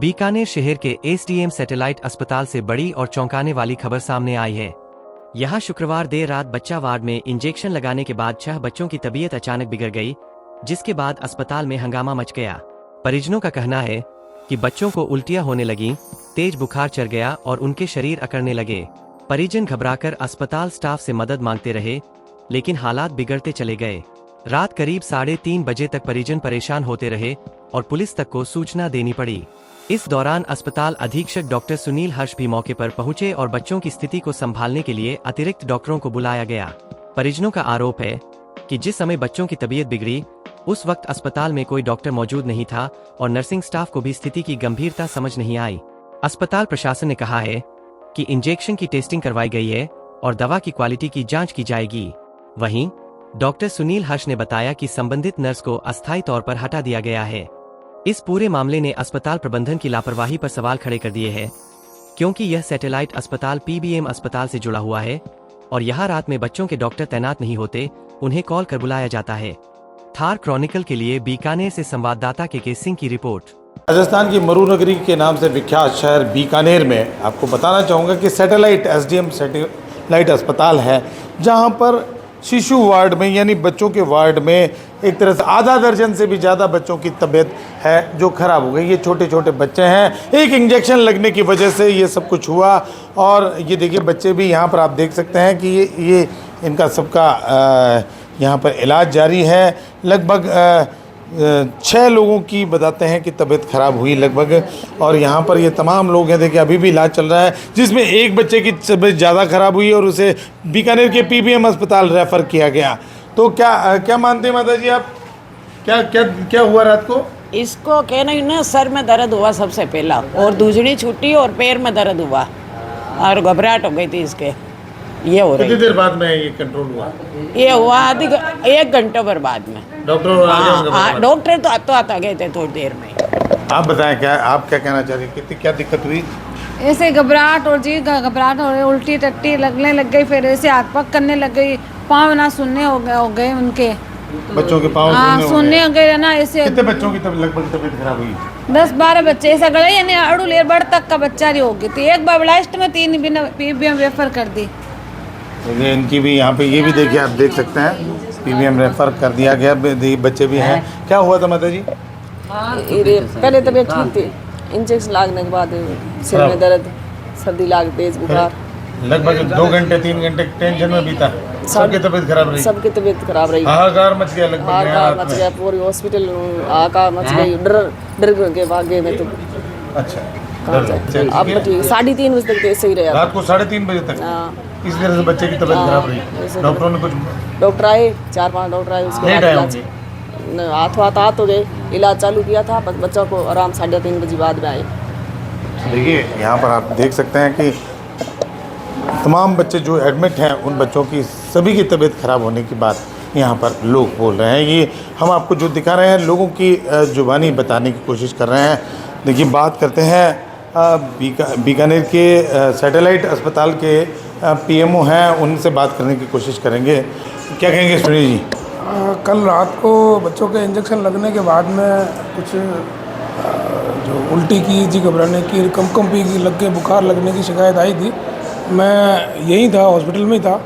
बीकानेर शहर के SDM satellite अस्पताल से बड़ी और चौंकाने वाली खबर सामने आई है। यहां शुक्रवार देर रात बच्चा वार्ड में इंजेक्शन लगाने के बाद 6 बच्चों की तबीयत अचानक बिगड़ गई, जिसके बाद अस्पताल में हंगामा मच गया। परिजनों का कहना है कि बच्चों को उल्टियां होने लगीं, तेज बुखार चढ़ गया और उनके शरीर अकड़ने लगे। परिजन घबराकर अस्पताल स्टाफ से मदद मांगते रहे, लेकिन हालात बिगड़ते चले गए। रात करीब 3:30 बजे तक परिजन परेशान होते रहे और पुलिस तक को सूचना देनी पड़ी। इस दौरान अस्पताल अधीक्षक डॉक्टर सुनील हर्ष भी मौके पर पहुंचे और बच्चों की स्थिति को संभालने के लिए अतिरिक्त डॉक्टरों को बुलाया गया। परिजनों का आरोप है कि जिस समय बच्चों की तबीयत बिगड़ी, उस वक्त अस्पताल में कोई डॉक्टर मौजूद नहीं था और नर्सिंग स्टाफ को भी स्थिति की गंभीरता समझ नहीं आई। अस्पताल प्रशासन ने कहा है कि इंजेक्शन की टेस्टिंग करवाई गई है और दवा की क्वालिटी की जांच की जाएगी। वहीं डॉक्टर सुनील हर्ष ने बताया कि संबंधित नर्स को अस्थायी तौर पर हटा दिया गया है। इस पूरे मामले ने अस्पताल प्रबंधन की लापरवाही पर सवाल खड़े कर दिए हैं, क्योंकि यह सैटेलाइट अस्पताल पीबीएम अस्पताल से जुड़ा हुआ है और यहाँ रात में बच्चों के डॉक्टर तैनात नहीं होते, उन्हें कॉल कर बुलाया जाता है। थार क्रॉनिकल के लिए बीकानेर से संवाददाता के सिंह की रिपोर्ट। राजस्थान की मरुनगरी के नाम से विख्यात शहर बीकानेर में आपको बताना चाहूँगा कि सैटेलाइट एसडीएम सैटेलाइट अस्पताल है, जहाँ पर शिशु वार्ड में यानी बच्चों के वार्ड में एक तरह से आधा दर्जन से भी ज़्यादा बच्चों की तबीयत है जो ख़राब हो गई। ये छोटे छोटे बच्चे हैं, एक इंजेक्शन लगने की वजह से ये सब कुछ हुआ। और ये देखिए बच्चे भी यहाँ पर आप देख सकते हैं कि ये इनका सबका यहाँ पर इलाज जारी है। लगभग 6 लोगों की बताते हैं कि तबीयत ख़राब हुई लगभग, और यहाँ पर ये तमाम लोग हैं। देखिए अभी भी इलाज चल रहा है, जिसमें एक बच्चे की तबीयत ज़्यादा ख़राब हुई और उसे बीकानेर के पीबीएम अस्पताल रेफ़र किया गया। तो क्या मानते हैं माता जी आप, क्या हुआ रात को? इसको कहना ही ना, सर में दर्द हुआ सबसे पहला, और दूसरी छुट्टी और पैर में दर्द हुआ और घबराहट हो गई थी इसके। ये हो रही। कितनी देर बाद में ये कंट्रोल हुआ? ये हुआ 1 घंटे पर बाद में। डॉक्टर तो आता गए थे थोड़ी देर में। आप बताएं आप क्या कहना चाह रही हैं, कितनी क्या दिक्कत हुई? ऐसे घबराहट और जी घबराहट हो रही, उल्टी टट्टी लगने लग गई, फिर ऐसे हाथ पक करने लग गई, पाँव ना सुनने हो गए उनके, बच्चों के पाँव सुनने हो गए ना। ऐसे कितने बच्चों की लगभग तबीयत खराब हुई? 10-12 बच्चे ऐसा गए, यानी अड़ू लेर बढ़ तक का बच्चा रही होगी थी। एक बार लास्ट में 3 बिना पीबीएम रेफर कर दी। देखिए इनकी भी यहाँ पे ये भी देखिए आप देख सकते हैं, पीबीएम रेफर कर दिया गया। बच्चे भी हैं। क्या हुआ था माता जी? पहले तबीयत ठीक थी, इंजेक्शन लगने के बाद सिर में दर्द, सर्दी लाग, तेज बुखार। लगभग 2 घंटे 3 घंटे टेंशन में बीता। सबकी तबीयत खराब रही। सबकी तबीयत खराब रही। हाहाकार मच गया, लगभग हाहाकार मच गया, पूरी हॉस्पिटल हाहाकार मच गई। डर के भागे में तो। अच्छा अब ठीक 3:30 बजे तक ऐसे ही रहा। रात को 3:30 बजे तक इस तरह से बच्चे की तबीयत खराब रही। डॉक्टरों ने कुछ डॉक्टर आए, 4-5 डॉक्टर आए, उसके बाद हाथ हो गए, इलाज चालू किया था। बच्चों को आराम 3:30 बजे बाद में आए। देखिए यहाँ पर आप देख सकते हैं कि तमाम बच्चे जो एडमिट हैं, उन बच्चों की सभी की तबीयत खराब होने की बात यहाँ पर लोग बोल रहे हैं। ये हम आपको जो दिखा रहे हैं, लोगों की जुबानी बताने की कोशिश कर रहे हैं। देखिए बात करते हैं बीकानेर के सैटेलाइट अस्पताल के पीएमओ हैं, उनसे बात करने की कोशिश करेंगे। क्या कहेंगे सुनील जी? कल रात को बच्चों के इंजेक्शन लगने के बाद में कुछ जो उल्टी की जी, घबराने की, कंपी की, लग के बुखार लगने की शिकायत आई थी। मैं यहीं था, हॉस्पिटल में ही था,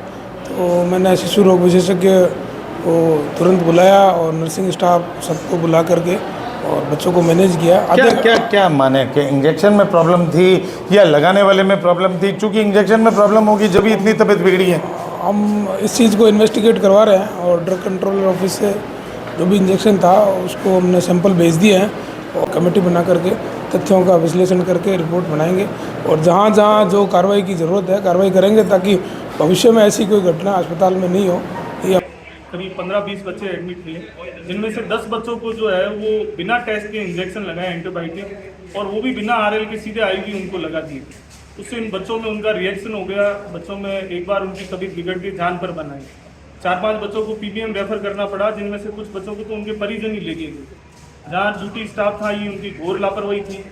तो मैंने शिशु रोग विशेषज्ञ को तुरंत बुलाया और नर्सिंग स्टाफ सबको बुला करके और बच्चों को मैनेज किया। क्या माने कि इंजेक्शन में प्रॉब्लम थी या लगाने वाले में प्रॉब्लम थी? क्योंकि इंजेक्शन में प्रॉब्लम होगी जब इतनी तबीयत बिगड़ी है। हम इस चीज़ को इन्वेस्टिगेट करवा रहे हैं और ड्रग कंट्रोलर ऑफिस से जो भी इंजेक्शन था उसको हमने सैंपल भेज दिए हैं और कमेटी बना करके तथ्यों का विश्लेषण करके रिपोर्ट बनाएंगे और जहाँ जहाँ जो कार्रवाई की ज़रूरत है कार्रवाई करेंगे, ताकि भविष्य में ऐसी कोई घटना अस्पताल में नहीं हो। करीब 15-20 बच्चे एडमिट थे, जिनमें से 10 बच्चों को जो है वो बिना टेस्ट के इंजेक्शन लगाए एंटीबायोटिक, और वो भी बिना आरएल के, सीधे आईवी उनको लगा दिए। उससे इन बच्चों में उनका रिएक्शन हो गया। बच्चों में एक बार उनकी तबीयत बिगड़ गई, जान पर बनाई। 4-5 बच्चों को पीबीएम रेफर करना पड़ा, जिनमें से कुछ बच्चों को तो उनके परिजन ही लेके गए। जहाँ ड्यूटी स्टाफ था, ये उनकी घोर लापरवाही थी।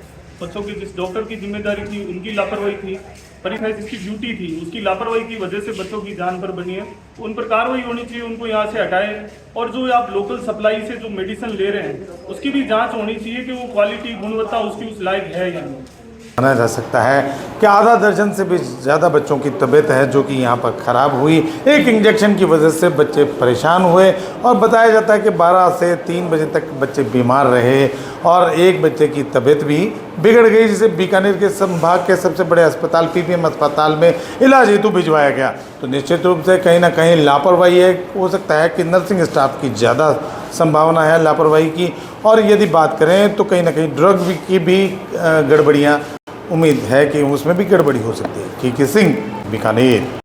बच्चों की जिस डॉक्टर की जिम्मेदारी थी, उनकी लापरवाही थी। परिचय जिसकी ड्यूटी थी उसकी लापरवाही की वजह से बच्चों की जान पर बनी है, उन पर कार्रवाई होनी चाहिए, उनको यहाँ से हटाएं। और जो आप लोकल सप्लाई से जो मेडिसिन ले रहे हैं उसकी भी जांच होनी चाहिए कि वो क्वालिटी गुणवत्ता उसकी उस लायक है या नहीं। माना जा सकता है कि आधा दर्जन से भी ज़्यादा बच्चों की तबीयत है जो कि यहाँ पर ख़राब हुई। एक इंजेक्शन की वजह से बच्चे परेशान हुए और बताया जाता है कि 12 से 3 बजे तक बच्चे बीमार रहे और एक बच्चे की तबीयत भी बिगड़ गई, जिसे बीकानेर के संभाग के सबसे बड़े अस्पताल पीपीएम अस्पताल में इलाज हेतु भिजवाया गया। तो निश्चित रूप से कहीं ना कहीं लापरवाही है, हो सकता है कि नर्सिंग स्टाफ की ज़्यादा संभावना है लापरवाही की। और यदि बात करें तो कहीं ना कहीं ड्रग की भी गड़बड़ियाँ उम्मीद है कि उसमें भी गड़बड़ी हो सकती है। के सिंह, बीकानेर।